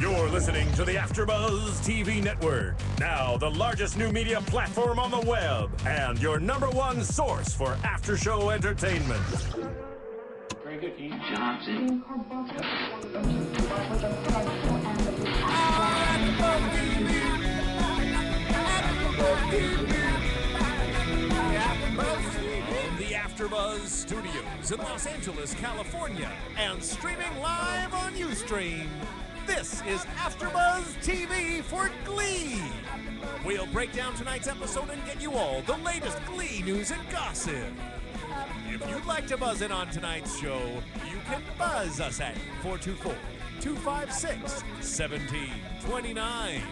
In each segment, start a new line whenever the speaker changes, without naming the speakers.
You're listening to the AFTERBUZZ TV Network, now the largest new media platform on the web, and your #1 source for after-show entertainment.
Very good, Ian Johnson.
From the AFTERBUZZ Studios in Los Angeles, California, and streaming live on Ustream. This is AFTERBUZZ TV for Glee. We'll break down tonight's episode and get you all the latest Glee news and gossip. If you'd like to buzz in on tonight's show, you can buzz us at 424-256-1729.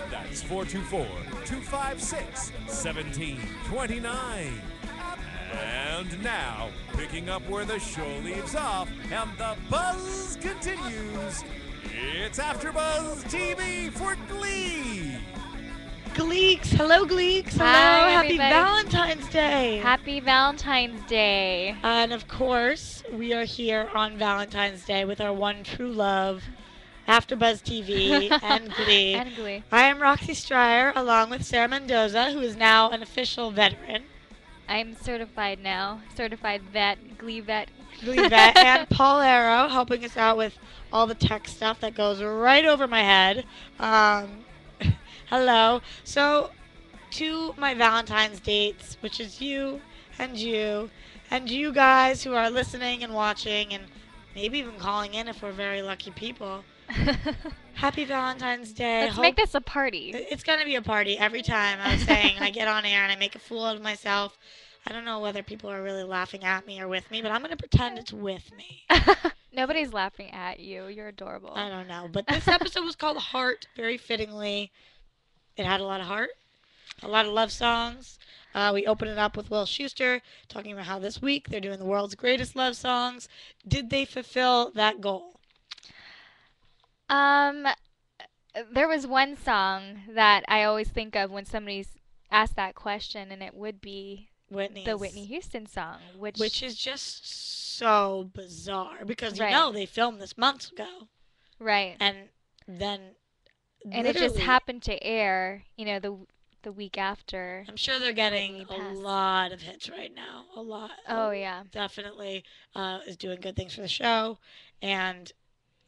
That's 424-256-1729. And now, picking up where the show leaves off and the buzz continues, it's AFTERBUZZ TV for Glee!
Gleeks! Hello, Gleeks! Hello!
Hi,
Happy
everybody.
Valentine's Day!
Happy Valentine's Day!
And of course, we are here on Valentine's Day with our one true love, AFTERBUZZ TV and Glee.
And Glee.
I am Roxy Striar, along with Sarah Mendoza, who is now an official veteran.
I'm certified now. Certified vet, Glee vet.
Glee vet, and Paul Arrow helping us out with all the tech stuff that goes right over my head. Hello. So, to my Valentine's dates, which is you, and you guys who are listening and watching, and maybe even calling in if we're very lucky people. Happy Valentine's Day.
Let's make this a party.
It's going to be a party every time. I was saying I get on air and I make a fool out of myself. I don't know whether people are really laughing at me or with me, but I'm going to pretend it's with me.
Nobody's laughing at you. You're adorable.
I don't know. But this episode was called Heart, very fittingly. It had a lot of heart, a lot of love songs. We opened it up with Will Schuster, talking about how this week they're doing the world's greatest love songs. Did they fulfill that goal?
There was one song that I always think of when somebody's asked that question, and it would be the Whitney Houston song,
which is just so bizarre because
Right.
you know they filmed this months ago,
right,
and then
and it just happened to air, the week after.
I'm sure they're getting
Whitney
a
passed.
lot of hits right now. A lot.
Oh yeah.
Definitely is doing good things for the show, and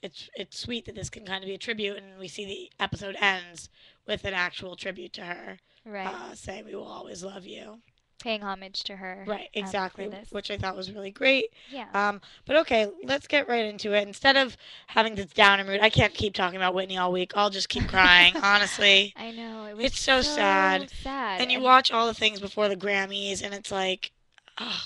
it's sweet that this can kind of be a tribute, and we see the episode ends with an actual tribute to her,
Right.
saying we will always love you.
Paying homage to her.
Right, exactly,
For this.
which I thought was really great.
Yeah.
But okay, let's get right into it. Instead of having this down and mood, I can't keep talking about Whitney all week. I'll just keep crying, honestly.
I know. It was
It's so sad. And you watch all the things before the Grammys, and it's like, oh.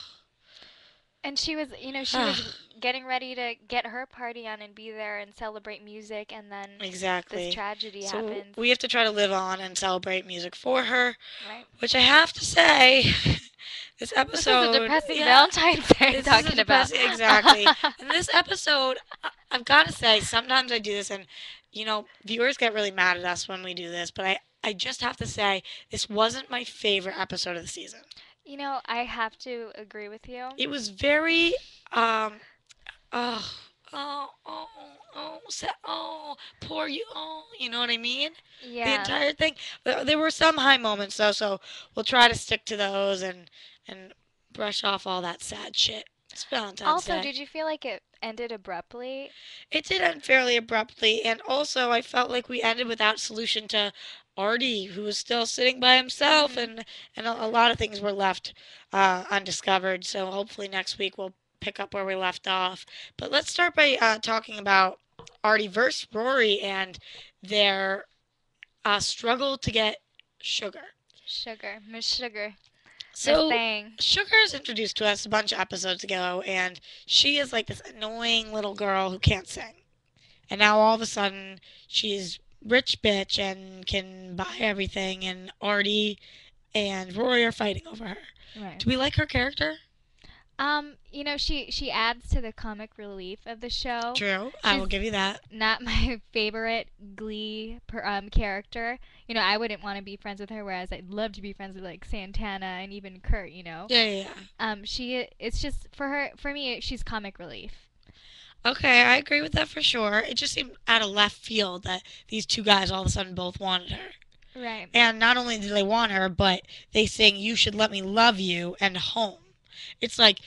And she was, she was getting ready to get her party on and be there and celebrate music, and then
Exactly.
this tragedy
So
happens.
we have to try to live on and celebrate music for her,
Right.
which I have to say, this episode.
This is a depressing
yeah,
Valentine's Day
this
talking
is a
about.
depressing, exactly. In this episode, I've got to say, sometimes I do this, and viewers get really mad at us when we do this, but I just have to say, this wasn't my favorite episode of the season.
I have to agree with you.
It was very, poor you, you know what I mean?
Yeah.
The entire thing. There were some high moments though, so we'll try to stick to those and brush off all that sad shit. It's Valentine's
Also,
Day.
did you feel like it ended abruptly?
It did end fairly abruptly, and also I felt like we ended without solution to Artie, who was still sitting by himself, and a lot of things were left undiscovered. So hopefully next week we'll pick up where we left off. But let's start by talking about Artie versus Rory and their struggle to get Sugar.
Miss Sugar.
So
Miss Thing.
Sugar is introduced to us a bunch of episodes ago, and she is like this annoying little girl who can't sing. And now all of a sudden she's rich bitch and can buy everything, and Artie and Rory are fighting over her.
Right.
Do we like her character?
She adds to the comic relief of the show.
True. I will give you that.
Not my favorite Glee character. I wouldn't want to be friends with her, whereas I'd love to be friends with like Santana and even Kurt.
Yeah.
It's just for me, she's comic relief.
Okay, I agree with that for sure. It just seemed out of left field that these two guys all of a sudden both wanted her.
Right.
And not only did they want her, but they sing "You Should Let Me Love You" and "Home." It's like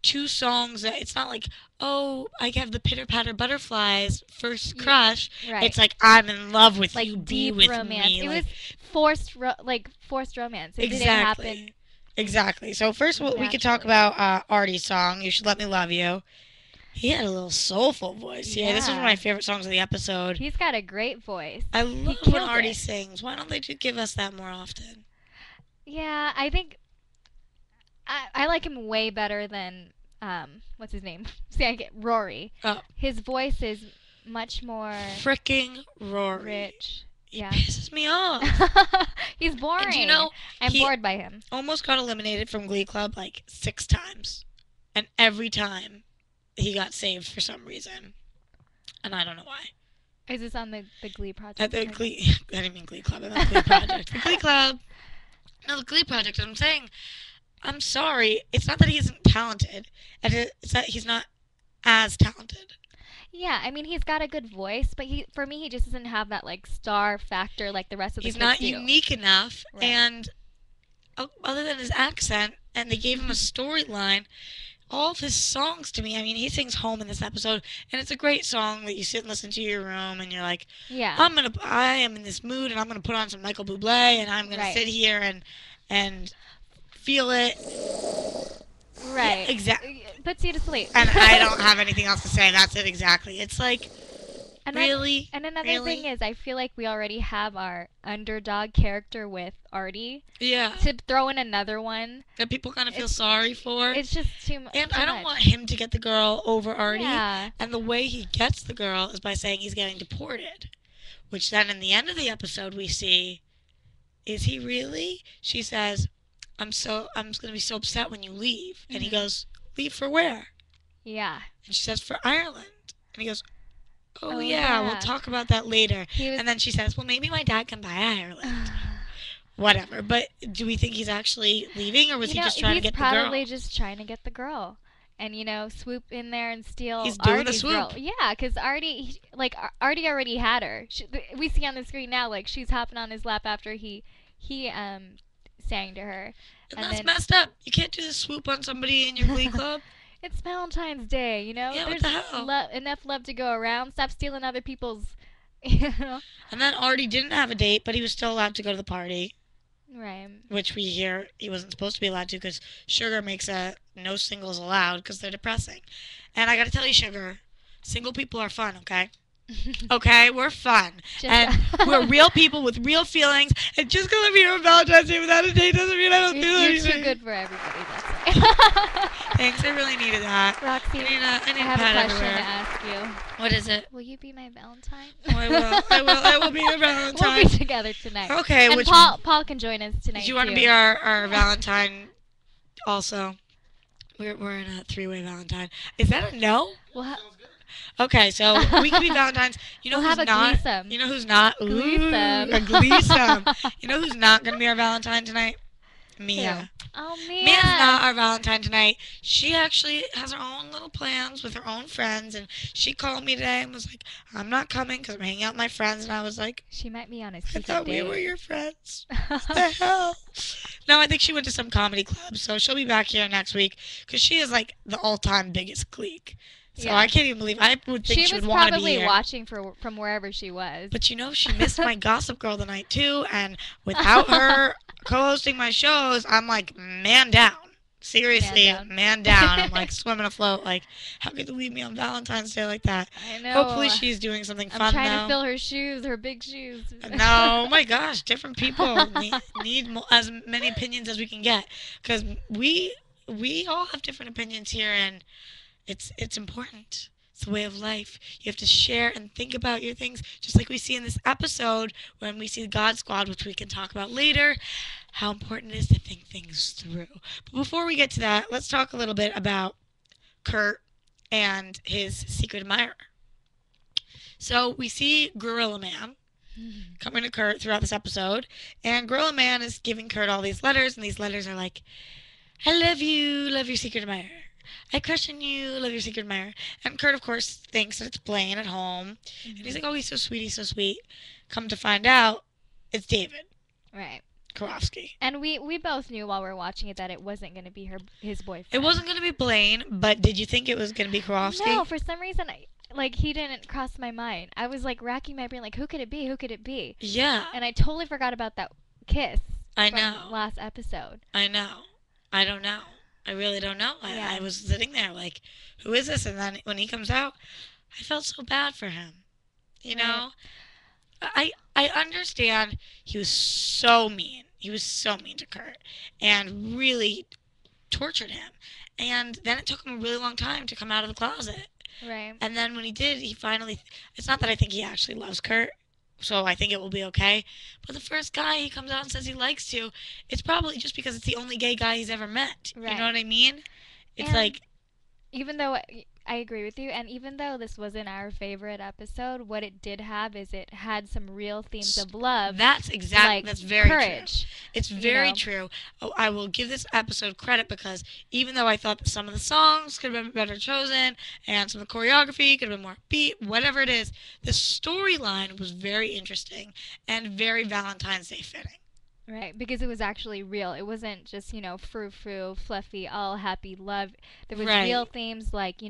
two songs that it's not like, oh, I have the pitter patter butterflies first crush.
Right.
It's like I'm in love with
like
you,
deep
be with
romance.
me.
It
like,
was forced romance. It didn't happen.
Exactly. So first we could talk about Artie's song, "You Should Let Me Love You." He had a little soulful voice. Yeah, this is one of my favorite songs of the episode.
He's got a great voice.
I love when Artie sings. Why don't they give us that more often?
Yeah, I think I like him way better than what's his name? See, I get Rory.
Oh.
His voice is much more
freaking Rory.
Rich.
He pisses me off.
He's boring.
And you know,
I'm bored by him.
Almost got eliminated from Glee Club like 6 times. And every time he got saved for some reason. And I don't know why.
Is this on the Glee Project?
At the Glee, I didn't mean Glee Club, I meant Glee Project. The Glee Club. No, the Glee Project. I'm saying, I'm sorry. It's not that he isn't talented. It's that he's not as talented.
Yeah, I mean, he's got a good voice, but for me, he just doesn't have that, like, star factor like the rest of the kids do.
He's not unique enough, right. And other than his accent, and they gave him a storyline, all of his songs to me, I mean, he sings "Home" in this episode, and it's a great song that you sit and listen to in your room, and you're like,
yeah,
I am in this mood, and I'm gonna put on some Michael Bublé, and I'm gonna sit here and feel it.
Right.
Yeah, exactly.
Puts you to sleep.
And I don't have anything else to say. That's it exactly. It's like, really?
And another thing is, I feel like we already have our underdog character with Artie.
Yeah.
To throw in another one.
That people kind of feel sorry for.
It's just too much.
And I don't want him to get the girl over Artie.
Yeah. And
the way he gets the girl is by saying he's getting deported. Which then in the end of the episode we see, is he really? She says, I'm going to be so upset when you leave. Mm-hmm. And he goes, leave for where?
Yeah.
And she says, for Ireland. And he goes, oh yeah, we'll talk about that later. And then she says, well, maybe my dad can buy Ireland. Whatever. But do we think he's actually leaving, or was he just trying to get the girl?
He's probably just trying to get the girl. And, swoop in there and steal
He's doing
Artie's
the swoop.
Girl. Yeah, because Artie already had her. We see on the screen now, like, she's hopping on his lap after he sang to her.
And that's messed up. You can't do the swoop on somebody in your Glee Club.
It's Valentine's Day,
Yeah,
There's
what the hell?
Enough love to go around. Stop stealing other people's,
And then Artie didn't have a date, but he was still allowed to go to the party.
Right.
Which we hear he wasn't supposed to be allowed to because Sugar makes a no singles allowed because they're depressing. And I got to tell you, Sugar, single people are fun, okay? Okay, we're fun. And we're real people with real feelings. And just because I'm here on Valentine's Day without a date doesn't mean I don't feel anything.
You're too good for everybody, that's right.
Thanks, I really needed that.
Roxy, I have a question to ask you.
What is it?
Will you be my Valentine?
Oh, I will be your Valentine.
We'll be together tonight.
Okay.
And Paul can join us tonight,
Do you want to be our Valentine also? We're in a 3-way Valentine. Is that a no?
Well,
okay, so we can be Valentines. You know who's not?
Gleesome.
You know who's not? Ooh, a Gleesome. You know who's not going to be our Valentine tonight? Mia.
Who? Oh, Mia.
Mia's not our Valentine tonight. She actually has her own little plans with her own friends, and she called me today and was like, I'm not coming because I'm hanging out with my friends, and I was like,
she might be on a
I thought we were your friends. What the hell? No, I think she went to some comedy club, so she'll be back here next week because she is like the all-time biggest clique. So I can't even believe. I would think she would want to be here.
She was probably watching from wherever she was.
But she missed my Gossip Girl tonight too, and without her co-hosting my shows, I'm like man down. Seriously, man down. I'm like swimming afloat. Like, how could you leave me on Valentine's Day like that?
I know.
Hopefully she's doing something fun now.
I'm trying to fill her shoes, her big shoes.
No, oh my gosh, different people need as many opinions as we can get, because we all have different opinions here, and it's important. It's the way of life. You have to share and think about your things, just like we see in this episode when we see the God Squad, which we can talk about later, how important it is to think things through. But before we get to that, let's talk a little bit about Kurt and his secret admirer. So we see Gorilla Man coming to Kurt throughout this episode, and Gorilla Man is giving Kurt all these letters, and these letters are like, I love you, love your secret admirer. I question you, love your secret admirer. And Kurt, of course, thinks that it's playing at home. And he's like, oh, he's so sweet, he's so sweet. Come to find out, it's David.
Right.
Karofsky.
And we both knew while we were watching it that it wasn't going to be his boyfriend.
It wasn't going to be Blaine, but did you think it was going to be Karofsky?
No, for some reason, he didn't cross my mind. I was, racking my brain, who could it be? Who could it be?
Yeah.
And I totally forgot about that kiss.
I know.
Last episode.
I know. I don't know. I really don't know. I was sitting there like, who is this? And then when he comes out, I felt so bad for him. You know? I understand he was so mean. He was so mean to Kurt and really tortured him. And then it took him a really long time to come out of the closet.
Right.
And then when he did, he finally... It's not that I think he actually loves Kurt, so I think it will be okay. But the first guy he comes out and says he likes to, it's probably just because it's the only gay guy he's ever met. Right. You know what I mean? It's
and even though... I agree with you, and even though this wasn't our favorite episode, what it did have is it had some real themes of love.
That's exactly, that's very
courage,
true. It's very true. Oh, I will give this episode credit because even though I thought that some of the songs could have been better chosen, and some of the choreography could have been more beat, whatever it is, the storyline was very interesting and very Valentine's Day fitting.
Right, because it was actually real. It wasn't just, frou-frou, fluffy, all happy love. There was real themes like,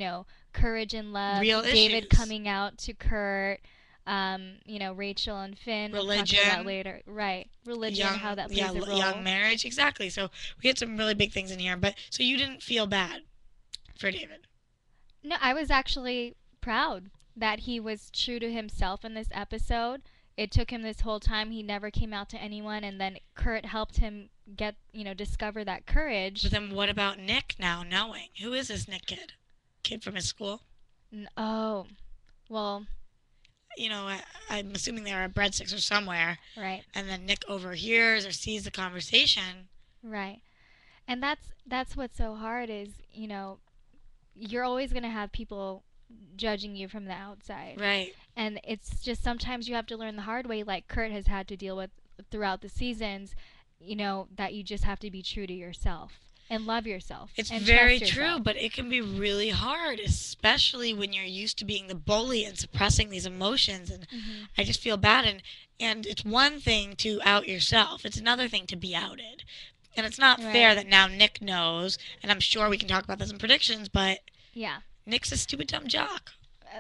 courage and love.
Real
David
issues.
Coming out to Kurt. Rachel and Finn.
Religion.
We'll talk about later. Right. Religion, how that plays a role.
Young marriage, exactly. So we had some really big things in here. But so you didn't feel bad for David?
No, I was actually proud that he was true to himself in this episode. It took him this whole time. He never came out to anyone, and then Kurt helped him get, discover that courage.
But then what about Nick now knowing? Who is this Nick kid? Kid from his school?
Oh, well.
I'm assuming they were at Breadsticks or somewhere.
Right.
And then Nick overhears or sees the conversation.
Right. And that's what's so hard is, you're always going to have people judging you from the outside.
Right.
And it's just sometimes you have to learn the hard way, like Kurt has had to deal with throughout the seasons, that you just have to be true to yourself and love yourself.
It's
and
very
trust
true,
yourself.
but it can be really hard, especially when you're used to being the bully and suppressing these emotions. And I just feel bad. And it's one thing to out yourself. It's another thing to be outed. And it's not fair that now Nick knows, and I'm sure we can talk about this in predictions, but
yeah.
Nick's a stupid dumb jock.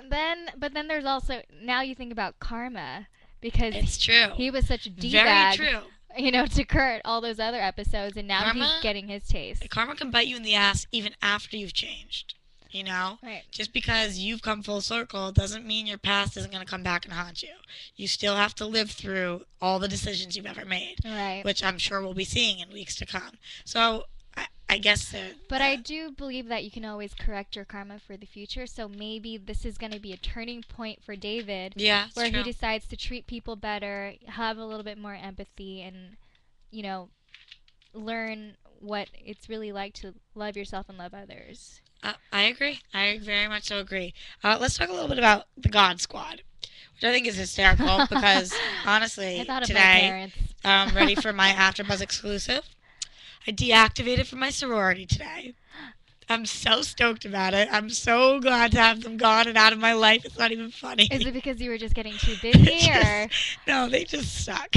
But then there's also, now you think about karma, because
it's true.
He was such a D-bag,
very true.
To Kurt all those other episodes, and now he's getting his taste.
Karma can bite you in the ass even after you've changed.
Right.
Just because you've come full circle doesn't mean your past isn't going to come back and haunt you. You still have to live through all the decisions you've ever made,
right?
Which I'm sure we'll be seeing in weeks to come. So I guess
but I do believe that you can always correct your karma for the future. So maybe this is going to be a turning point for David.
Yeah,
where he decides to treat people better, have a little bit more empathy, and learn what it's really like to love yourself and love others.
I agree. I very much so agree. Let's talk a little bit about the God Squad, which I think is hysterical because honestly,
I thought of
today,
my parents.
Ready for my AFTERBUZZ exclusive. I deactivated from my sorority today. I'm so stoked about it. I'm so glad to have them gone and out of my life. It's not even funny.
Is it because you were just getting too busy, or?
No, they just suck.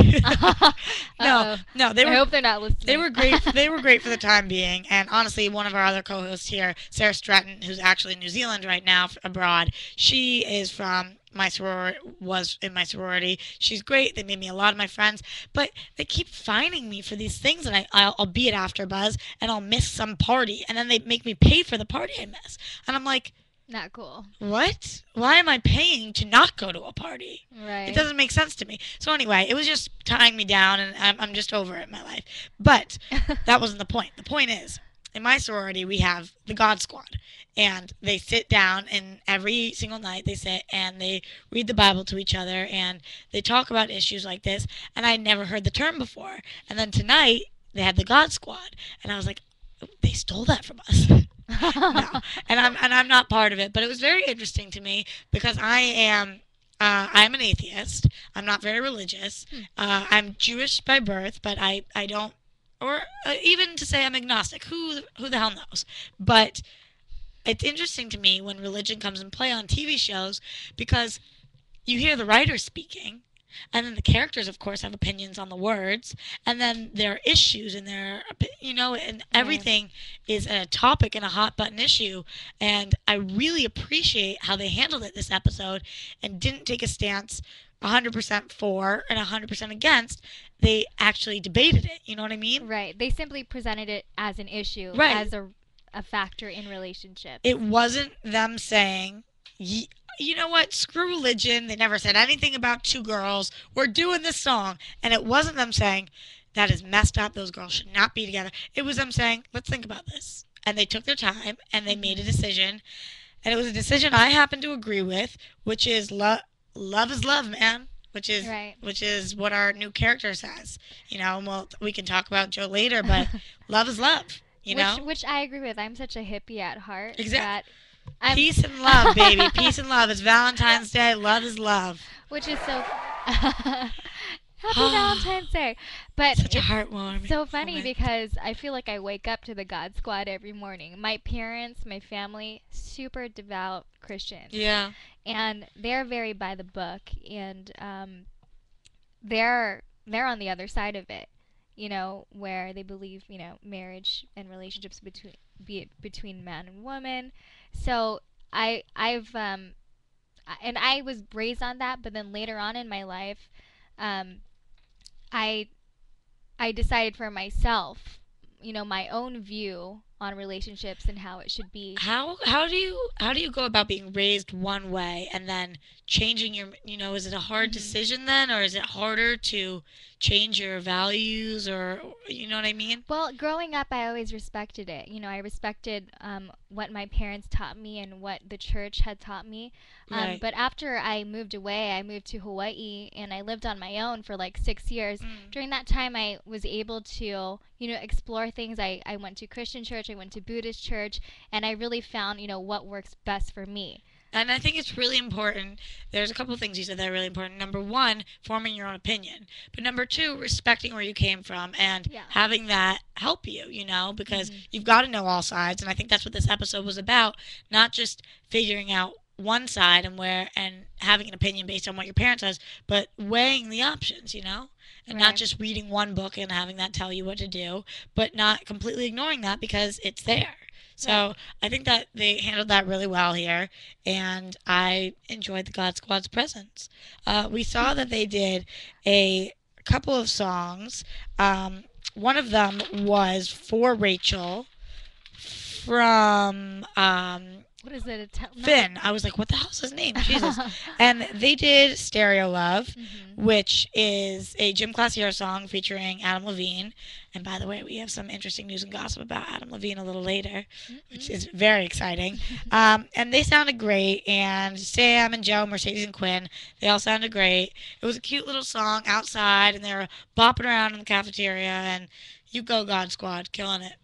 No,
they were.
I hope they're not listening.
They were great. They were great for the time being. And honestly, one of our other co-hosts here, Sarah Stratton, who's actually in New Zealand right now abroad, she is from my sorority, was in my sorority. She's great. They made me a lot of my friends, but they keep finding me for these things, and I'll be at AFTERBUZZ and I'll miss some party, and then they make me pay for the party I miss, and I'm like,
not cool.
What? Why am I paying to not go to a party?
Right.
It doesn't make sense to me. So anyway, it was just tying me down, and I'm just over it in my life. But that wasn't the point. The point is, in my sorority, we have the God Squad, and they sit down, and every single night they sit and they read the Bible to each other, and they talk about issues like this, and I never heard the term before. And then tonight, they had the God Squad, and I was like, they stole that from us. No, and I'm not part of it, but it was very interesting to me because I'm an atheist. I'm not very religious. I'm Jewish by birth, but I don't. Or even to say I'm agnostic. Who the hell knows? But it's interesting to me when religion comes in play on TV shows because you hear the writers speaking, and then the characters, of course, have opinions on the words, and then there are issues, and and everything is a topic and a hot button issue. And I really appreciate how they handled it this episode, and didn't take a stance 100% for and 100% against. They actually debated it. You know what I mean?
Right. They simply presented it as an issue,
Right.
as a factor in relationships.
It wasn't them saying, you know what, screw religion. They never said anything about two girls. We're doing this song. And it wasn't them saying, that is messed up. Those girls should not be together. It was them saying, let's think about this. And they took their time, and they made a decision. And it was a decision I happen to agree with, which is love is love, man. Which is what our new character says. You know, well, we can talk about Joe later, but love is love. You know?
Which I agree with. I'm such a hippie at heart.
Exactly. Peace and love, baby. Peace and love. It's Valentine's Day. Love is love.
Which is so... Happy Valentine's Day. But
such a heartwarming.
So funny because I feel like I wake up to the God Squad every morning. My parents, my family, super devout Christians.
Yeah.
And they're very by the book, and they're on the other side of it, you know, where they believe, you know, marriage and relationships between man and woman. So I've and I was raised on that, but then later on in my life, I decided for myself, you know, my own view on relationships and how it should be.
How do you go about being raised one way and then changing your, you know, is it a hard decision then, or is it harder to change your values, or you know what I mean?
Well, growing up, I always respected it. You know, I respected what my parents taught me and what the church had taught me.
Right.
But after I moved away, I moved to Hawaii, and I lived on my own for like 6 years. During that time, I was able to, you know, explore things. I went to Christian church, I went to Buddhist church, and I really found, you know, what works best for me.
And I think it's really important. There's a couple of things you said that are really important. Number one, forming your own opinion. But number two, respecting where you came from and having that help you, you know, because you've got to know all sides. And I think that's what this episode was about. Not just figuring out one side and having an opinion based on what your parent says, but weighing the options, you know, and not just reading one book and having that tell you what to do, but not completely ignoring that because it's there. So I think that they handled that really well here, and I enjoyed the God Squad's presence. We saw that they did a couple of songs. One of them was for Rachel from
what is it?
Finn. I was like, what the hell's his name? Jesus. And they did Stereo Love, which is a gym class hero song featuring Adam Levine. And by the way, we have some interesting news and gossip about Adam Levine a little later, which is very exciting. And they sounded great. And Sam and Joe, Mercedes and Quinn, they all sounded great. It was a cute little song outside, and they were bopping around in the cafeteria. And you go, God Squad, killing it.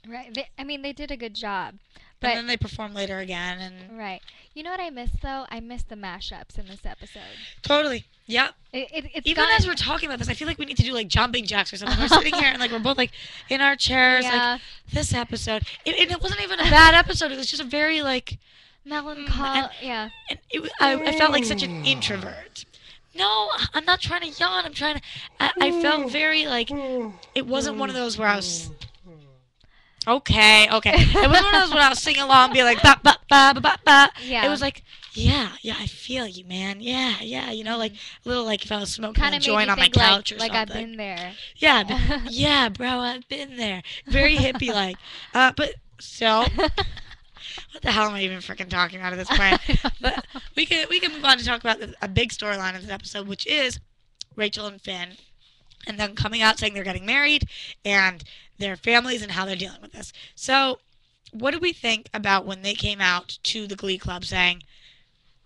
Right. They did a good job. But,
and then they perform later again. And
right. You know what I miss, though? I miss the mashups in this episode.
Totally. Yep. Even as we're talking about this, I feel like we need to do, like, jumping jacks or something. We're sitting here, and, like, we're both, like, in our chairs, like, this episode. And it wasn't even a bad episode. It was just a very, like...
melancholy. And
I felt like such an introvert. No, I'm not trying to yawn. I'm trying to... I felt very, like... It wasn't one of those where I was... Okay. It was one of those when I was singing along and be like, ba, ba, ba, ba, ba, ba. Yeah. It was like, yeah, I feel you, man. Yeah, you know, like, a little like if I was smoking a joint on my couch or something.
Like I've been there.
Yeah, bro, I've been there. Very hippie-like. But, so, what the hell am I even freaking talking about at this point? But we can move on to talk about a big storyline of this episode, which is Rachel and Finn, and them coming out saying they're getting married, and their families and how they're dealing with this. So, what do we think about when they came out to the Glee Club saying,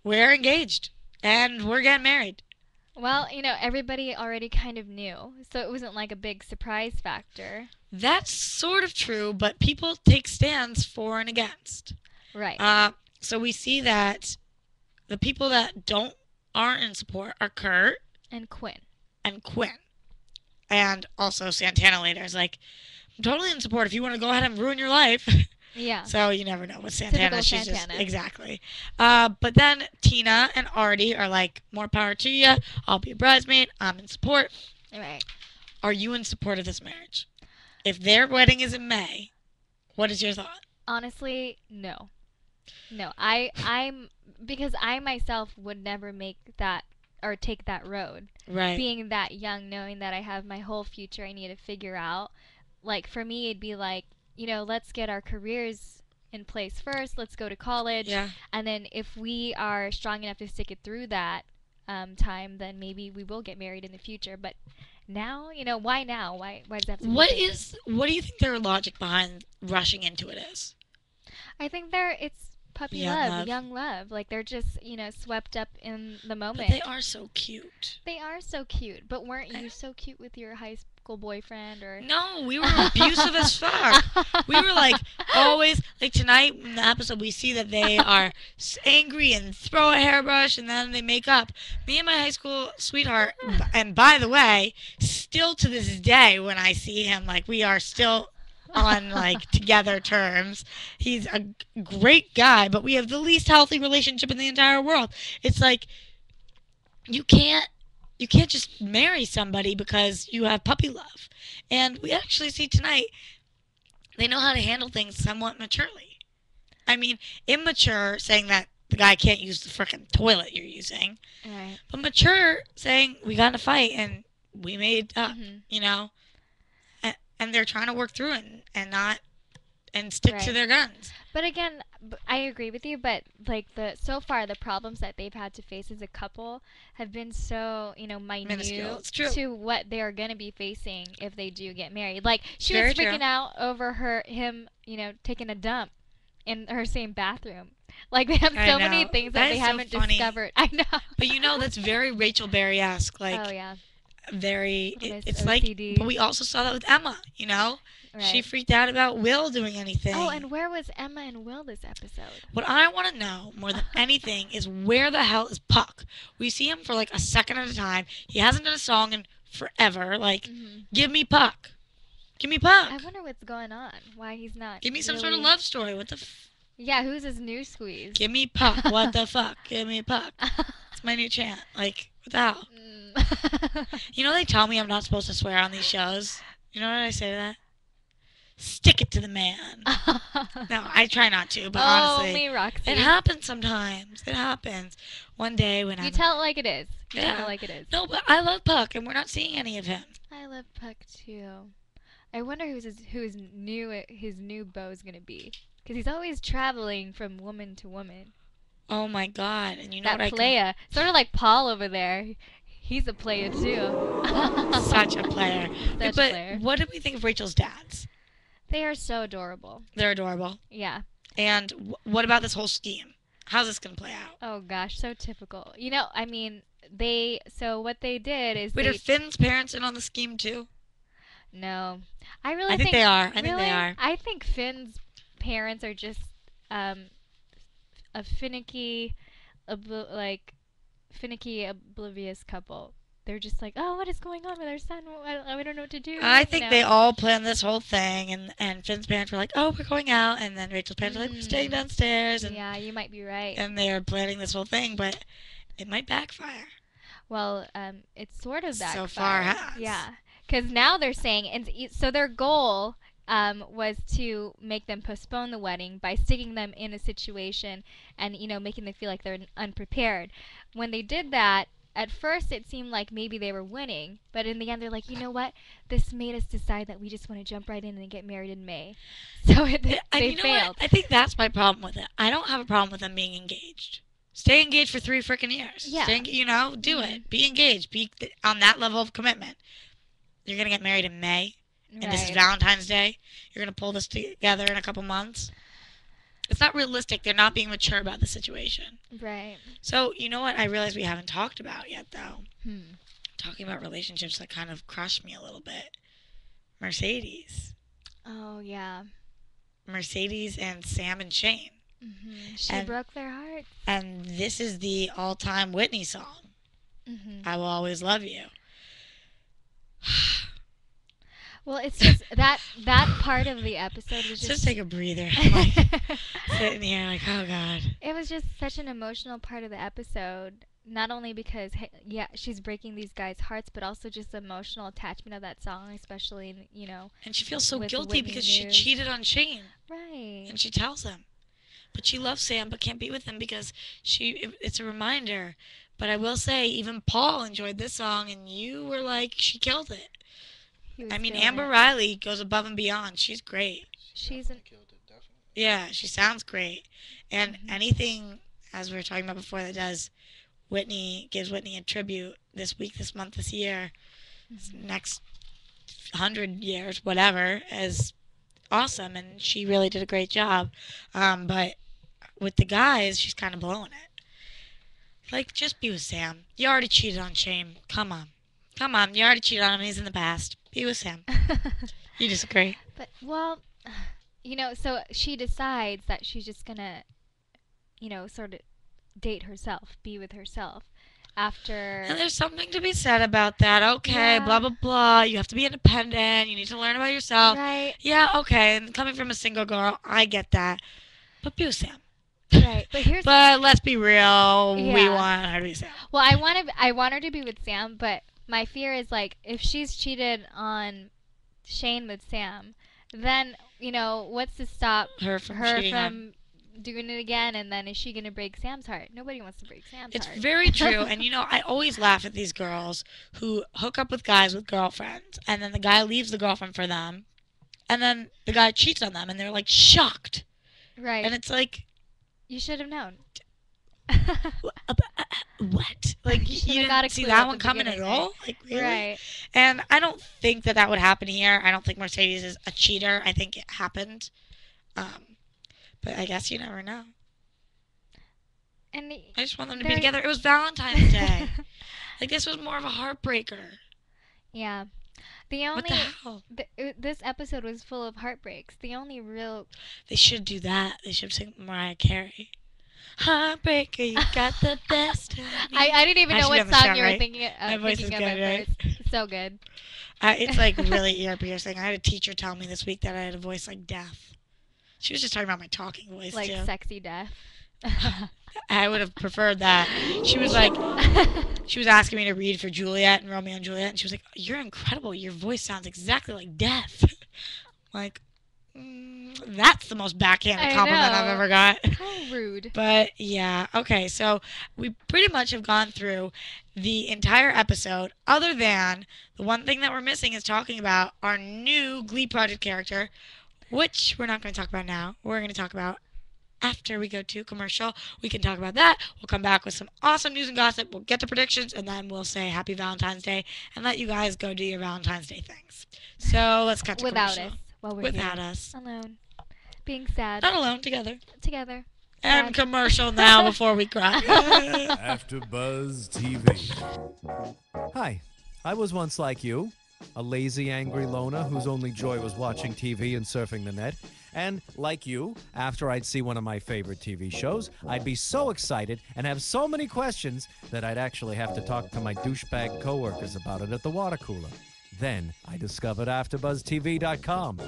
we're engaged, and we're getting married?
Well, you know, everybody already kind of knew, so it wasn't like a big surprise factor.
That's sort of true, but people take stands for and against.
Right.
So we see that the people that aren't in support are Kurt.
And Quinn.
And also Santana later is like, I'm totally in support if you want to go ahead and ruin your life.
Yeah.
So you never know with Santana.
Typical
She's
Santana.
just exactly. But then Tina and Artie are like, more power to you. I'll be a bridesmaid. I'm in support.
Right.
Are you in support of this marriage? If their wedding is in May, what is your thought?
Honestly, no. No, I'm because I myself would never make that or take that road.
Right.
Being that young, knowing that I have my whole future I need to figure out. Like for me, it'd be like, let's get our careers in place first. Let's go to college,
Yeah.
and then if we are strong enough to stick it through that time, then maybe we will get married in the future. But now, why now? Why does that have to be
What
taken?
do you think their logic behind rushing into it is?
I think it's puppy young love. Like they're just, swept up in the moment.
But they are so cute.
They are so cute. But weren't you so cute with your high school boyfriend or?
No, we were abusive as fuck. We were like always like tonight in the episode we see that they are angry and throw a hairbrush and then they make up. Me and my high school sweetheart, and by the way, still to this day when I see him, like we are still on like together terms. He's a great guy, but we have the least healthy relationship in the entire world. It's like you can't just marry somebody because you have puppy love. And we actually see tonight they know how to handle things somewhat maturely. I mean, immature saying that the guy can't use the frickin' toilet you're using.
Right.
But mature saying we got in a fight and we made up, And they're trying to work through it and stick to their guns.
But again, I agree with you. But like so far, the problems that they've had to face as a couple have been so
Minuscule. It's true.
to what they are going to be facing if they do get married. Like she
Very
was freaking
true.
out over him taking a dump in her same bathroom. Like they have so many things that they haven't discovered. I know.
But that's very Rachel Berry-esque. Like,
oh yeah.
Very. It's
OCD.
like, but we also saw that with Emma.
Right.
She freaked out about Will doing anything.
Oh, and where was Emma and Will this episode?
What I want to know more than anything is where the hell is Puck? We see him for like a second at a time. He hasn't done a song in forever. Like, give me Puck. Give me Puck.
I wonder what's going on. Why he's not.
Give me some sort of love story. What the
Yeah, who's his new squeeze?
Give me Puck. What the fuck? Give me Puck. It's my new chant. Like, what the hell? They tell me I'm not supposed to swear on these shows. You know what I say to that? Stick it to the man. No, I try not to, but honestly,
me, Roxy.
it happens sometimes. It happens. One day when
you tell it like it is.
Yeah.
Tell it like it is.
No, but I love Puck, and we're not seeing any of him.
I love Puck too. I wonder who his new beau's gonna be, because he's always traveling from woman to woman.
Oh my God! And you know
that
what?
playa, sort of like Paul over there. He's a player too.
Such a player.
Such a player.
What did we think of Rachel's dads?
They are so adorable.
They're adorable.
Yeah.
And what about this whole scheme? How's this gonna play out?
Oh gosh, so typical. I mean, so what they did is
Wait, are Finn's parents in on the scheme too?
No.
I think they are. I
think
they are.
I think Finn's parents are just a finicky, oblivious couple. They're just like, oh, what is going on with our son? I don't know what to do.
I think they all planned this whole thing, and Finn's parents were like, oh, we're going out, and then Rachel's parents were like, we're staying downstairs. And,
yeah, you might be right.
And they're planning this whole thing, but it might backfire.
Well, it's sort of backfired.
So far has.
Yeah, because now they're saying, and so their goal was to make them postpone the wedding by sticking them in a situation and, making them feel like they're unprepared. When they did that, at first it seemed like maybe they were winning, but in the end they're like, you know what? This made us decide that we just want to jump right in and get married in May. So they failed.
I think that's my problem with it. I don't have a problem with them being engaged. Stay engaged for 3 freaking years.
Yeah.
Do it. Be engaged. Be on that level of commitment. You're going to get married in May. And this is Valentine's Day. You're going to pull this together in a couple months. It's not realistic. They're not being mature about the situation.
Right.
So, you know what I realize we haven't talked about yet, though? Talking about relationships that kind of crushed me a little bit. Mercedes.
Oh, yeah.
Mercedes and Sam and Shane.
She broke their heart.
And this is the all-time Whitney song. I Will Always Love You.
Well, it's just that part of the episode was
Just
just
take a breather. I'm like sitting here like, oh god.
it was just such an emotional part of the episode. Not only because yeah, she's breaking these guys' hearts, but also just the emotional attachment of that song, especially
And she feels so
with
guilty
Whitney
because she
News.
cheated on Shane,
Right.
and she tells him. But she loves Sam, but can't be with him because it's a reminder. But I will say, even Paul enjoyed this song, and you were like, she killed it.
He was
I mean,
feeling
Amber
it.
Riley goes above and beyond. She's great.
She's an
Killed it, definitely.
Yeah, she sounds great. And
Mhm.
anything, as we were talking about before, that gives Whitney a tribute this week, this month, this year, next 100 years, whatever, is awesome. And she really did a great job. But with the guys, she's kind of blowing it. Like, just be with Sam. You already cheated on Shane. Come on. Come on. You already cheated on him. He's in the past. Be with Sam. You disagree?
But well, so she decides that she's just gonna, sort of date herself, be with herself after.
And there's something to be said about that. Okay,
Yeah.
blah, blah, blah. You have to be independent. You need to learn about yourself.
Right.
Yeah, okay. And coming from a single girl, I get that. But be with Sam.
Right. But here's
But let's be real. We
Yeah.
want her to be Sam.
well, I want her to be with Sam, but my fear is like if she's cheated on Shane with Sam, then what's to stop
Her from
her
cheating on.
from doing it again? And then is she gonna break Sam's heart? Nobody wants to break Sam's
It's
heart.
very true. And I always laugh at these girls who hook up with guys with girlfriends, and then the guy leaves the girlfriend for them, and then the guy cheats on them, and they're like shocked.
Right.
And it's like,
You should have known.
what? Like,
You should've
you
got a
didn't see
clue
that
at
one
the
coming at
beginning,
all? Like, really?
Right.
And I don't think that would happen here. I don't think Mercedes is a cheater. I think it happened. But I guess you never know.
And
I just want them to be
Very-
together. It was Valentine's Day. Like, this was more of a heartbreaker.
yeah. The
What the
only
hell?
this episode was full of heartbreaks. The only real
They should do that. They should sing Mariah Carey. Heartbreaker, you got the best of me.
I didn't even
I
know
should
what
have the
song
sound
you were
right.
thinking,
My voice
thinking
is
of
good,
at
right?
first. So good.
It's like really ear piercing. I had a teacher tell me this week that I had a voice like death. She was just talking about my talking voice,
Like
too.
sexy death.
I would have preferred that. She was like, she was asking me to read for Juliet and Romeo and Juliet, and she was like, "You're incredible. Your voice sounds exactly like death." Like, that's the most backhanded
I
compliment I've
know.
ever got.
How rude.
But yeah, okay, so we pretty much have gone through the entire episode, other than the one thing that we're missing is talking about our new Glee Project character, which we're not going to talk about now. We're going to talk about after we go to commercial. We can talk about that. We'll come back with some awesome news and gossip. We'll get to predictions, and then we'll say Happy Valentine's Day and let you guys go do your Valentine's Day things. So let's cut to
Without
commercial.
us. While we're
Without
here.
us.
Alone. Being sad.
Not alone, together.
Together.
And
Sad.
commercial now before we cry.
AfterBuzz TV.
Hi, I was once like you, a lazy, angry loner whose only joy was watching TV and surfing the net. And like you, after I'd see one of my favorite TV shows, I'd be so excited and have so many questions that I'd actually have to talk to my douchebag coworkers about it at the water cooler. Then I discovered AfterBuzzTV.com.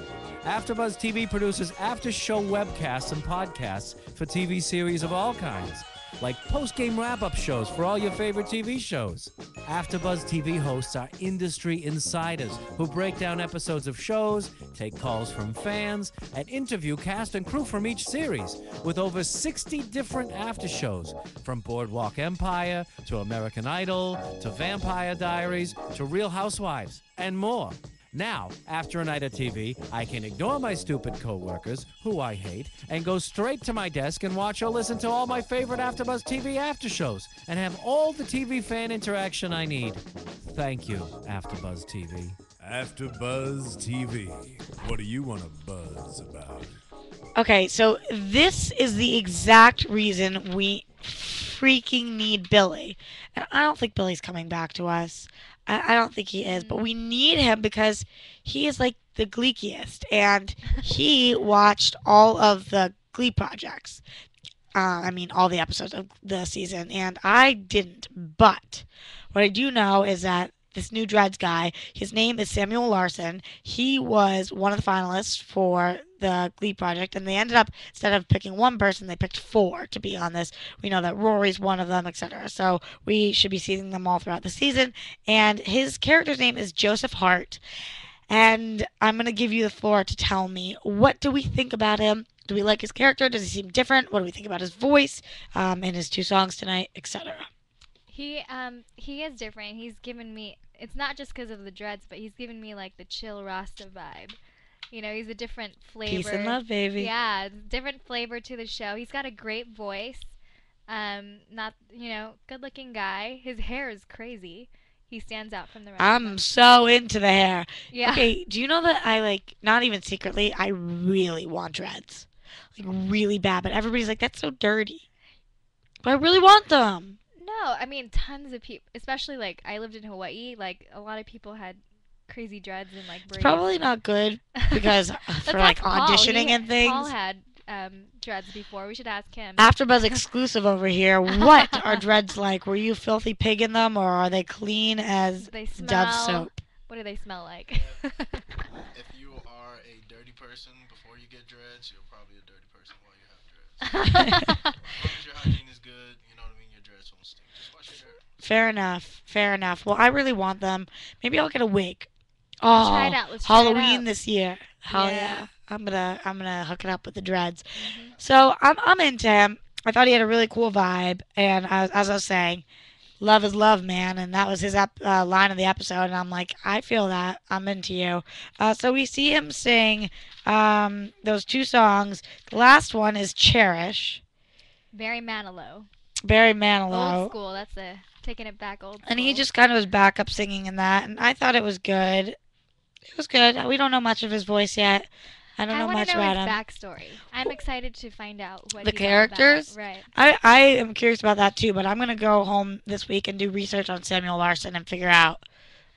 AfterBuzz TV produces after-show webcasts and podcasts for TV series of all kinds, like post-game wrap-up shows for all your favorite TV shows. AfterBuzz TV hosts are industry insiders who break down episodes of shows, take calls from fans, and interview cast and crew from each series, with over 60 different after shows, from Boardwalk Empire to American Idol to Vampire Diaries to Real Housewives, and more. Now, after a night of TV, I can ignore my stupid coworkers, who I hate, and go straight to my desk and watch or listen to all my favorite AfterBuzz TV after shows, and have all the TV fan interaction I need. Thank you, AfterBuzz TV.
AfterBuzz TV. What do you want to buzz about?
Okay, so this is the exact reason we freaking need Billy. And I don't think Billy's coming back to us. I don't think he is, but we need him because he is like the gleekiest, and he watched all of the Glee projects. All the episodes of the season, and I didn't. But what I do know is that this new dreads guy. His name is Samuel Larsen. He was one of the finalists for the Glee Project, and they ended up, instead of picking one person, they picked 4 to be on this. We know that Rory's one of them, etc. So we should be seeing them all throughout the season. And his character's name is Joseph Hart. And I'm going to give you the floor to tell me, what do we think about him? Do we like his character? Does he seem different? What do we think about his voice in his 2 songs tonight, etc.?
He is different. He's given me, it's not just because of the dreads, but he's given me like the chill Rasta vibe. You know, he's a different flavor.
Peace and love, baby.
Yeah, different flavor to the show. He's got a great voice. Not, good looking guy. His hair is crazy. He stands out from the rest of them.
I'm so into the hair.
Yeah.
Okay, do you know that I, like, not even secretly, I really want dreads. Like, really bad, but everybody's like, that's so dirty. But I really want them.
No, I mean, tons of people, especially, like, I lived in Hawaii, like, a lot of people had crazy dreads and, like, braids.
It's probably not good because for, like,
Paul.
auditioning and things.
Paul had dreads before. We should ask him.
AfterBuzz exclusive over here. What are dreads like? Were you filthy pig in them, or are they clean as
They smell,
Dove soap?
What do they smell like?
If you are a dirty person before you get dreads, you're probably a dirty person while you have dreads. As long as your hygiene is good, you know what I mean, your dreads won't stink. Just wash your hair.
Fair enough. Fair enough. Well, I really want them. Maybe I'll get a wig. Oh,
Try it out. Let's try it
Halloween
out.
this year. Hell
Yeah.
yeah. I'm gonna hook it up with the dreads. So I'm into him. I thought he had a really cool vibe, and as I was saying, love is love, man, and that was his line of the episode, and I'm like, I feel that. I'm into you. So we see him sing those 2 songs. The last one is Cherish.
Barry Manilow.
Barry Manilow.
Old school. That's taking it back old school.
And he just kind of was backup singing in that, and I thought it was good. It was good. We don't know much of his voice yet. I don't know
want
much
to know
about
his
him.
backstory. I'm excited to find out what
The
he's all
characters?
about. Right.
I am curious about that too, but I'm going to go home this week and do research on Samuel Larsen and figure out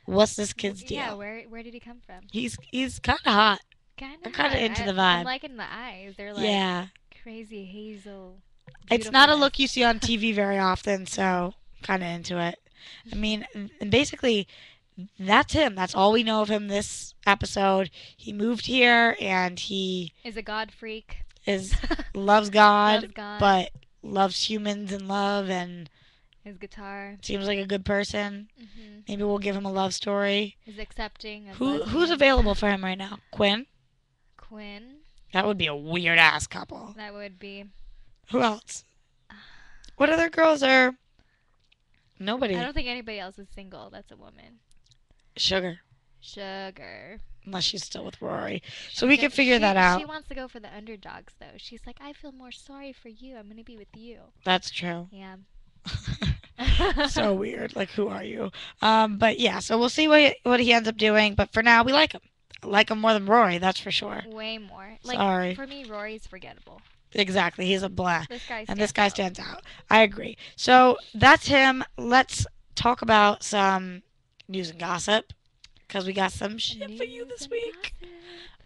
what's this kid's deal.
Yeah, where did he come from?
He's kind of hot.
I'm
kinda into the vibe.
I'm liking the eyes. They're like
Yeah.
crazy hazel.
It's not a
beautifulness.
look you see on TV very often, so kind of into it. I mean, and basically, that's him. That's all we know of him this episode. He moved here, and he
Is a god freak.
loves God,
Loves God.
but loves humans and love, and
His guitar.
seems like a good person. Maybe we'll give him a love story.
Is accepting. Of
Who's
lesbians.
available for him right now? Quinn?
Quinn.
That would be a weird ass couple.
That would be.
Who else? What other girls are? Nobody.
I don't think anybody else is single. That's a woman.
Sugar.
Sugar.
Unless she's still with Rory. So we can figure that out.
She wants to go for the underdogs, though. She's like, I feel more sorry for you. I'm going to be with you.
That's true.
Yeah.
So weird. Like, who are you? But yeah, so we'll see what he ends up doing. But for now, we like him. I like him more than Rory, that's for sure.
Way more. Like,
Sorry.
For me, Rory's forgettable.
Exactly. He's a blah.
This guy
stands out. I agree. So that's him. Let's talk about some news and gossip, because we got some shit for you this week.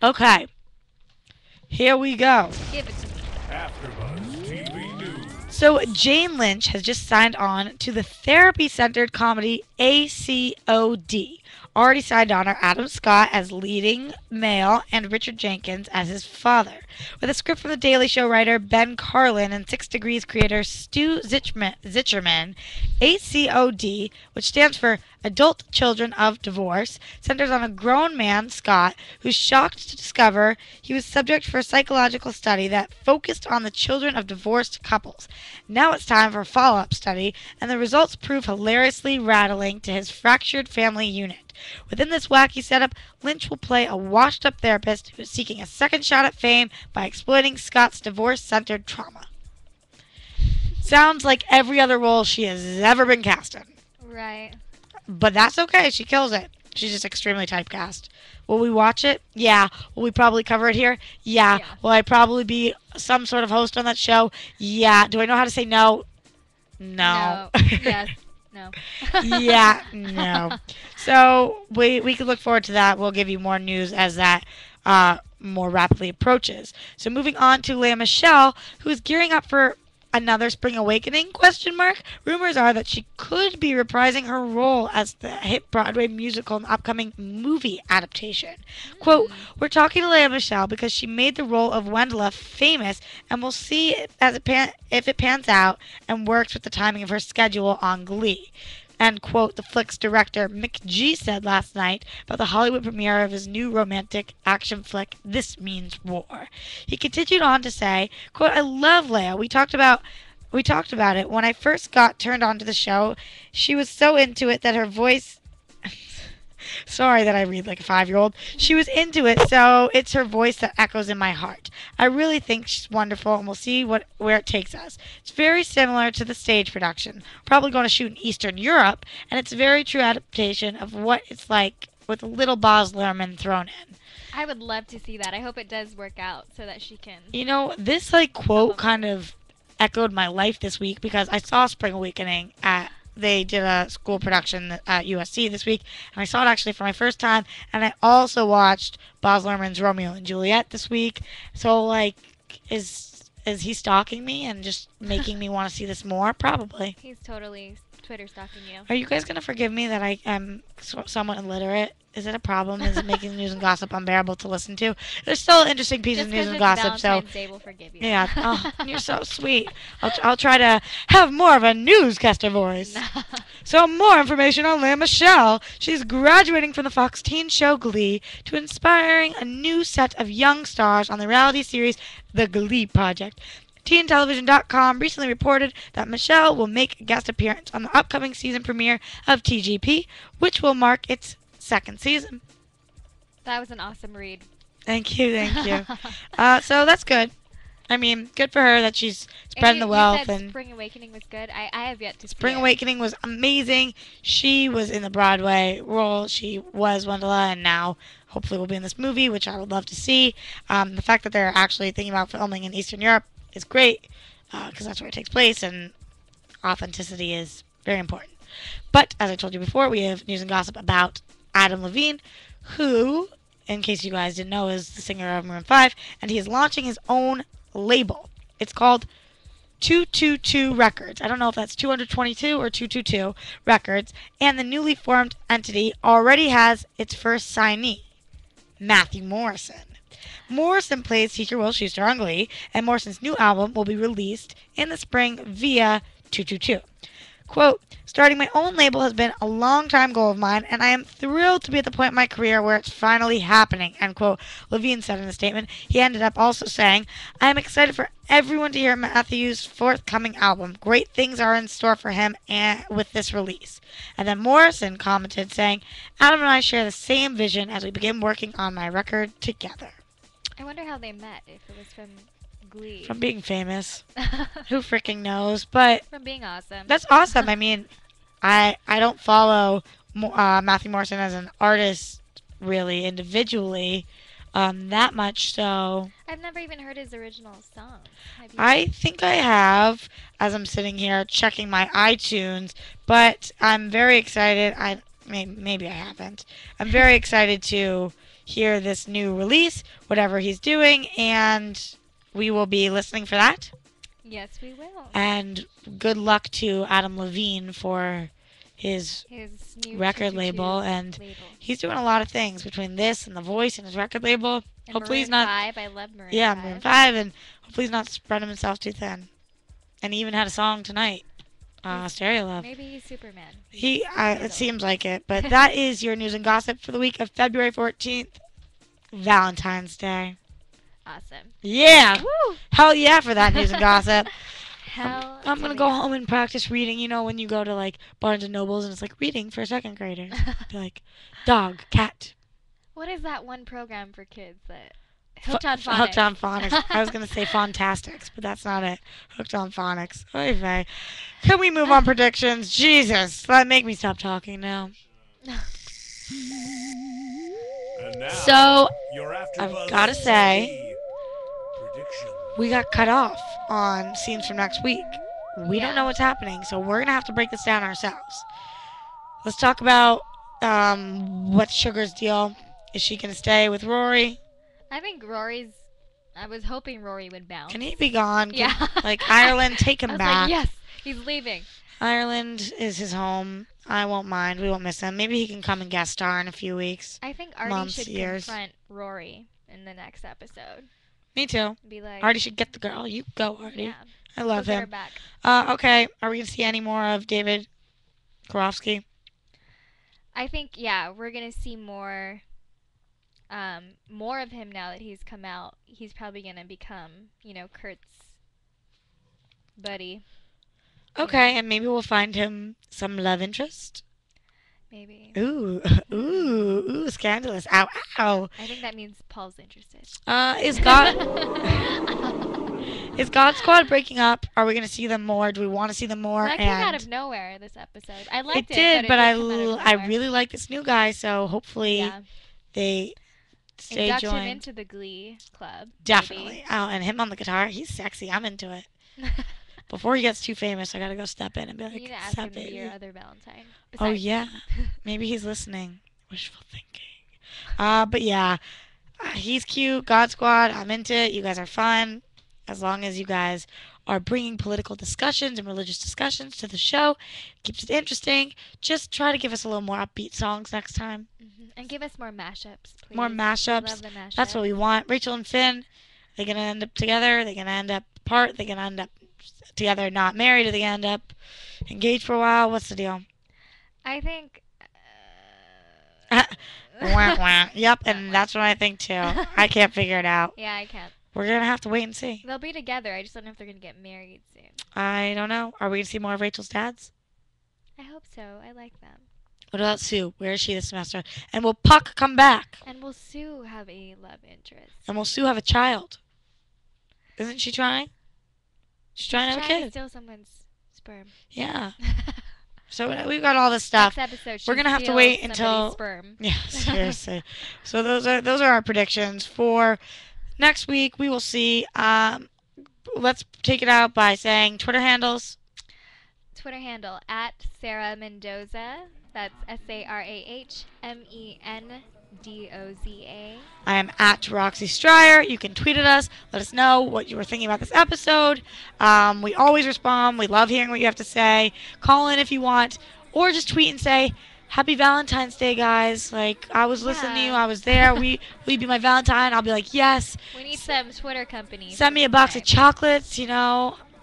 Okay. Here we go.
Give it to me.
AfterBuzz TV News.
So Jane Lynch has just signed on to the therapy-centered comedy ACOD. Already signed on are Adam Scott as leading male and Richard Jenkins as his father. With a script from The Daily Show writer Ben Carlin and 6 Degrees creator Stu Zicherman, ACOD, which stands for Adult Children of Divorce, centers on a grown man, Scott, who's shocked to discover he was subject for a psychological study that focused on the children of divorced couples. Now it's time for a follow-up study, and the results prove hilariously rattling to his fractured family unit. Within this wacky setup, Lynch will play a washed-up therapist who is seeking a second shot at fame by exploiting Scott's divorce-centered trauma. Sounds like every other role she has ever been cast in.
Right.
But that's okay. She kills it. She's just extremely typecast. Will we watch it? Yeah. Will we probably cover it here? Yeah. Will I probably be some sort of host on that show? Yeah. Do I know how to say no? No.
Yes. No.
Yeah. No. So we can look forward to that. We'll give you more news as that more rapidly approaches. So moving on to Lea Michele, who is gearing up for another spring awakening, question mark? Rumors are that she could be reprising her role as the hit Broadway musical in the upcoming movie adaptation. Quote, we're talking to Lea Michele because she made the role of Wendla famous, and we'll see if it pans out and works with the timing of her schedule on Glee. And, quote, the flick's director, McG, said last night about the Hollywood premiere of his new romantic action flick, This Means War. He continued on to say, quote, I love Lea. We talked about it. When I first got turned on to the show, she was so into it that her voice... Sorry that I read like a 5-year-old. She was into it, so it's her voice that echoes in my heart. I really think she's wonderful, and we'll see where it takes us. It's very similar to the stage production. Probably going to shoot in Eastern Europe, and it's a very true adaptation of what it's like with a little Baz Luhrmann thrown in.
I would love to see that. I hope it does work out so that she can.
You know, this quote kind of echoed my life this week because I saw Spring Awakening they did a school production at USC this week, and I saw it actually for my first time, and I also watched Baz Luhrmann's Romeo and Juliet this week. So, is he stalking me and just making me want to see this more? Probably.
He's totally Twitter stalking you.
Are you guys going to forgive me that I am somewhat illiterate? Is it a problem? Is it making news and gossip unbearable to listen to? There's still an interesting piece of news and gossip, so
Day will forgive you.
yeah. Oh, you're so sweet. I'll try to have more of a newscaster voice. So more information on Lea Michele. She's graduating from the Fox teen show Glee to inspiring a new set of young stars on the reality series The Glee Project. TeenTelevision.com recently reported that Michele will make a guest appearance on the upcoming season premiere of TGP, which will mark its second season.
That was an awesome read.
Thank you. So that's good. I mean, good for her that she's spreading the wealth.
You said
and
Spring Awakening was good. I have yet to see
Spring
it.
Awakening was amazing. She was in the Broadway role. She was Wendla, and now hopefully will be in this movie, which I would love to see. The fact that they're actually thinking about filming in Eastern Europe is great because that's where it takes place, and authenticity is very important. But as I told you before, we have news and gossip about Adam Levine, who, in case you guys didn't know, is the singer of Maroon 5, and he is launching his own label. It's called 222 Records. I don't know if that's 222 or 222 Records, and the newly formed entity already has its first signee, Matthew Morrison. Morrison plays Teacher Will Schuester on Glee, and Morrison's new album will be released in the spring via 222. Quote, starting my own label has been a long-time goal of mine, and I am thrilled to be at the point in my career where it's finally happening, end quote, Levine said in a statement. He ended up also saying, I am excited for everyone to hear Matthew's forthcoming album. Great things are in store for him with this release. And then Morrison commented, saying, Adam and I share the same vision as we begin working on my record together.
I wonder how they met, if it was from Glee.
From being famous. Who freaking knows? But
From being awesome.
that's awesome. I mean, I don't follow Matthew Morrison as an artist really individually that much, so
I've never even heard his original song. Have you?
I think I have as I'm sitting here checking my iTunes, but I'm very excited. Maybe I haven't. I'm very excited to hear this new release, whatever he's doing, and we will be listening for that.
Yes, we will.
And good luck to Adam Levine for his
new
record label, and he's doing a lot of things between this and The Voice and his record label.
And
hopefully
Maroon
he's not
5. I love Maroon 5.
Yeah, Maroon 5, and hopefully he's not spreading himself too thin. And he even had a song tonight, Stereo Love.
Maybe he's Superman.
It seems like it, but that is your news and gossip for the week of February 14th, Valentine's Day.
Awesome.
Yeah.
Woo!
Hell yeah for that news and gossip.
Hell
I'm going to go home and practice reading. You know, when you go to, like, Barnes & Nobles and it's like reading for second graders. Be like, dog, cat.
What is that one program for kids that... Hooked on Phonics.
Hooked on Phonics. I was going to say Fontastics, but that's not it. Hooked on Phonics. Oy vey. Can we move on predictions? Jesus. That make me stop talking now.
And now,
So,
your
I've
AfterBuzz
got to say,
TV prediction.
we got cut off on scenes from next week. We don't know what's happening, so we're going to have to break this down ourselves. Let's talk about what's Sugar's deal. Is she going to stay with Rory?
I think Rory's I was hoping Rory would bounce.
Can he be gone?
Yeah.
Like, Ireland, take him
I was
back.
like, yes, he's leaving.
Ireland is his home. I won't mind. We won't miss him. Maybe he can come and guest star in a few weeks.
I think Artie
Months,
should
years.
confront Rory in the next episode.
Me too.
Be like,
Artie should get the girl. You go, Artie.
yeah,
I love
go get her
him.
back.
Okay. Are we going to see any more of David Karofsky?
I think, yeah, we're gonna see more of him now that he's come out. He's probably gonna become, Kurt's buddy.
Okay, and maybe we'll find him some love interest.
Maybe.
Ooh, scandalous. Ow, ow.
I think that means Paul's interested.
Is God Squad breaking up? Are we gonna see them more? Do we want to see them more?
That came out of nowhere this episode. I liked
it did, but
it did come out of
I
nowhere.
really like this new guy, so hopefully they stay
induct
joined.
him into the Glee club.
Definitely.
Maybe.
Oh, and him on the guitar, he's sexy. I'm into it. Before he gets too famous, I gotta go step in and be
You
like,
need to ask him
"Sup,
to be your
baby?"
other Valentine.
Oh
Besides
yeah,
me.
maybe he's listening. Wishful thinking. But yeah, he's cute. God Squad, I'm into it. You guys are fun. As long as you guys are bringing political discussions and religious discussions to the show, keeps it interesting. Just try to give us a little more upbeat songs next time.
And give us more mashups, please.
More
We
mashups.
love the mashups.
That's what we want. Rachel and Finn, they're gonna end up together. They're gonna end up apart. They're gonna end up together, not married. Or they end up engaged for a while. What's the deal?
I think.
Wah, wah. Yep, and that's what I think too. I can't figure it out.
Yeah, I can't.
We're gonna have to wait and see.
They'll be together. I just don't know if they're gonna get married soon.
I don't know. Are we gonna see more of Rachel's dads?
I hope so. I like them.
What about Sue? Where is she this semester? And will Puck come back?
And will Sue have a love interest?
And will Sue have a child? Isn't she trying? She's trying to have a
Trying to
kid.
steal someone's sperm.
Yeah. So we've got all this stuff.
Next episode,
We're
she
gonna have to
steals
wait
somebody's
until.
sperm.
Yeah, seriously. So those are our predictions for next week. We will see. Let's take it out by saying Twitter handles.
Twitter handle at Sarah Mendoza. That's SarahMendoza.
I am at Roxy Striar. You can tweet at us. Let us know what you were thinking about this episode. We always respond. We love hearing what you have to say. Call in if you want. Or just tweet and say, Happy Valentine's Day, guys. Like, I was listening to you. I was there. Will you be my Valentine? I'll be like, yes.
We need some Twitter company.
Send me a box of chocolates,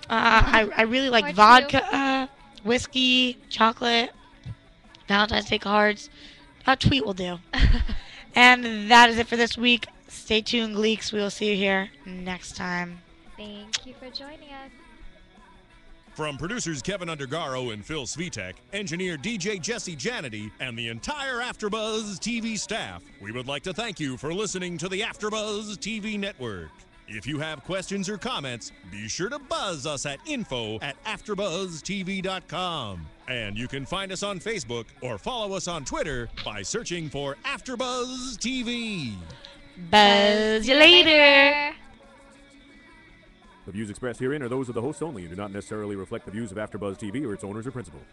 I really like
Or
vodka, whiskey, chocolate, Valentine's Day cards. A tweet will do. And that is it for this week. Stay tuned, Gleeks. We will see you here next time.
Thank you for joining us.
From producers Kevin Undergaro and Phil Svitek, engineer DJ Jesse Janity, and the entire AfterBuzz TV staff, we would like to thank you for listening to the AfterBuzz TV network. If you have questions or comments, be sure to buzz us at info@AfterBuzzTV.com. And you can find us on Facebook or follow us on Twitter by searching for AfterBuzz TV.
Buzz you later.
The views expressed herein are those of the hosts only and do not necessarily reflect the views of AfterBuzz TV or its owners or principals.